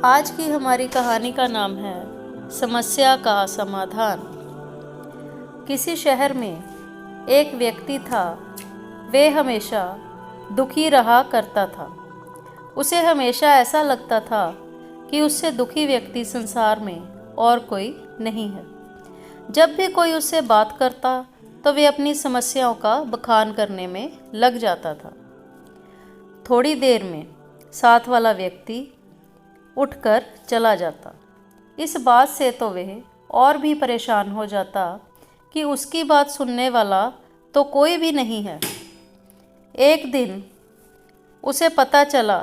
आज की हमारी कहानी का नाम है समस्या का समाधान। किसी शहर में एक व्यक्ति था। वे हमेशा दुखी रहा करता था। उसे हमेशा ऐसा लगता था कि उससे दुखी व्यक्ति संसार में और कोई नहीं है। जब भी कोई उससे बात करता तो वे अपनी समस्याओं का बखान करने में लग जाता था। थोड़ी देर में साथ वाला व्यक्ति उठकर चला जाता। इस बात से तो वह और भी परेशान हो जाता कि उसकी बात सुनने वाला तो कोई भी नहीं है। एक दिन उसे पता चला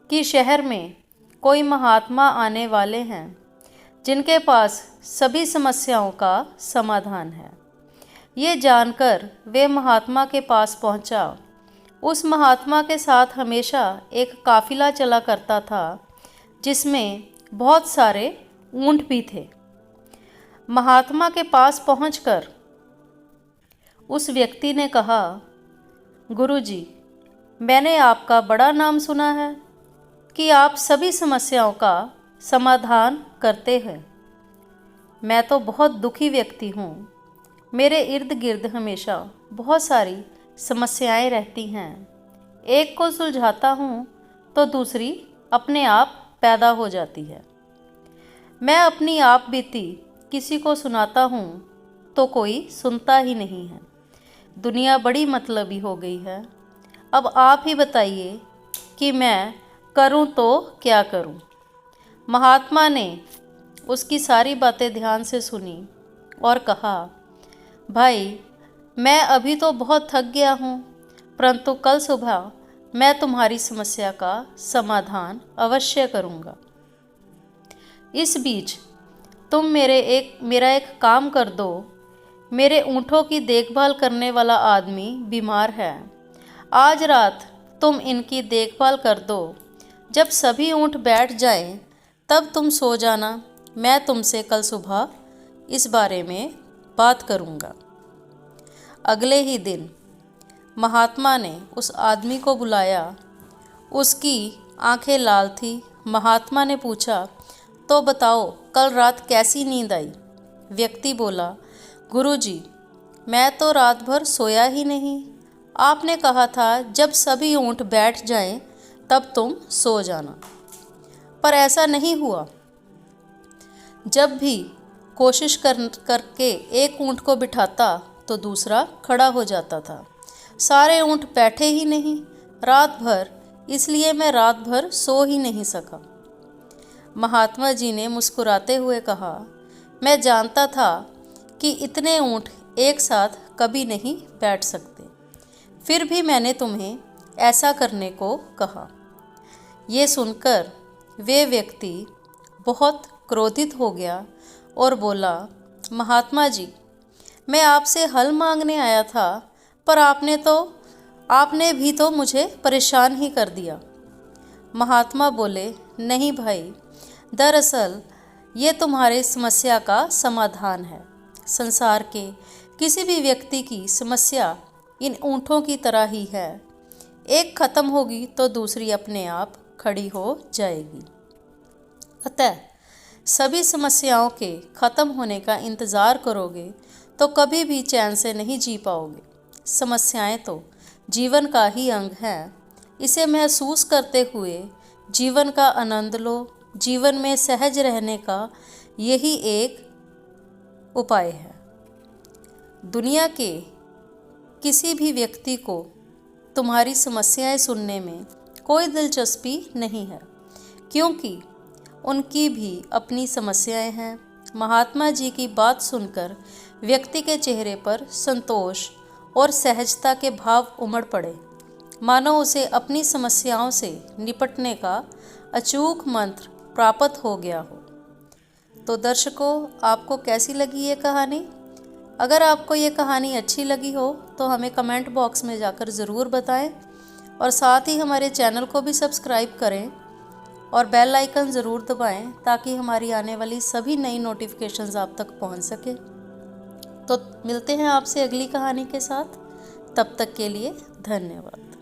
कि शहर में कोई महात्मा आने वाले हैं जिनके पास सभी समस्याओं का समाधान है। ये जानकर वे महात्मा के पास पहुंचा। उस महात्मा के साथ हमेशा एक काफिला चला करता था जिसमें बहुत सारे ऊंट भी थे। महात्मा के पास पहुंचकर उस व्यक्ति ने कहा, गुरुजी, मैंने आपका बड़ा नाम सुना है कि आप सभी समस्याओं का समाधान करते हैं। मैं तो बहुत दुखी व्यक्ति हूँ। मेरे इर्द गिर्द हमेशा बहुत सारी समस्याएं रहती हैं। एक को सुलझाता हूँ तो दूसरी अपने आप पैदा हो जाती है। मैं अपनी आप बीती किसी को सुनाता हूँ तो कोई सुनता ही नहीं है। दुनिया बड़ी मतलबी हो गई है। अब आप ही बताइए कि मैं करूँ तो क्या करूँ। महात्मा ने उसकी सारी बातें ध्यान से सुनी और कहा, भाई, मैं अभी तो बहुत थक गया हूँ, परंतु कल सुबह मैं तुम्हारी समस्या का समाधान अवश्य करूँगा। इस बीच तुम मेरा एक काम कर दो। मेरे ऊँटों की देखभाल करने वाला आदमी बीमार है। आज रात तुम इनकी देखभाल कर दो। जब सभी ऊँट बैठ जाएं, तब तुम सो जाना। मैं तुमसे कल सुबह इस बारे में बात करूँगा। अगले ही दिन महात्मा ने उस आदमी को बुलाया। उसकी आंखें लाल थी। महात्मा ने पूछा, तो बताओ, कल रात कैसी नींद आई? व्यक्ति बोला, गुरुजी, मैं तो रात भर सोया ही नहीं। आपने कहा था जब सभी ऊँट बैठ जाएं, तब तुम सो जाना, पर ऐसा नहीं हुआ। जब भी कोशिश करके एक ऊँट को बिठाता तो दूसरा खड़ा हो जाता था। सारे ऊँट बैठे ही नहीं रात भर, इसलिए मैं रात भर सो ही नहीं सका। महात्मा जी ने मुस्कुराते हुए कहा, मैं जानता था कि इतने ऊँट एक साथ कभी नहीं बैठ सकते, फिर भी मैंने तुम्हें ऐसा करने को कहा। ये सुनकर वे व्यक्ति बहुत क्रोधित हो गया और बोला, महात्मा जी, मैं आपसे हल मांगने आया था, पर आपने भी तो मुझे परेशान ही कर दिया। महात्मा बोले, नहीं भाई, दरअसल ये तुम्हारे समस्या का समाधान है। संसार के किसी भी व्यक्ति की समस्या इन ऊँटों की तरह ही है। एक खत्म होगी तो दूसरी अपने आप खड़ी हो जाएगी। अतः सभी समस्याओं के खत्म होने का इंतज़ार करोगे तो कभी भी चैन से नहीं जी पाओगे। समस्याएं तो जीवन का ही अंग है। इसे महसूस करते हुए जीवन का आनंद लो। जीवन में सहज रहने का यही एक उपाय है। दुनिया के किसी भी व्यक्ति को तुम्हारी समस्याएं सुनने में कोई दिलचस्पी नहीं है, क्योंकि उनकी भी अपनी समस्याएं हैं। महात्मा जी की बात सुनकर व्यक्ति के चेहरे पर संतोष और सहजता के भाव उमड़ पड़े, मानो उसे अपनी समस्याओं से निपटने का अचूक मंत्र प्राप्त हो गया हो। तो दर्शकों, आपको कैसी लगी ये कहानी? अगर आपको ये कहानी अच्छी लगी हो तो हमें कमेंट बॉक्स में जाकर ज़रूर बताएं और साथ ही हमारे चैनल को भी सब्सक्राइब करें और बेल आइकन ज़रूर दबाएं ताकि हमारी आने वाली सभी नई नोटिफिकेशंस आप तक पहुंच सके। तो मिलते हैं आपसे अगली कहानी के साथ। तब तक के लिए धन्यवाद।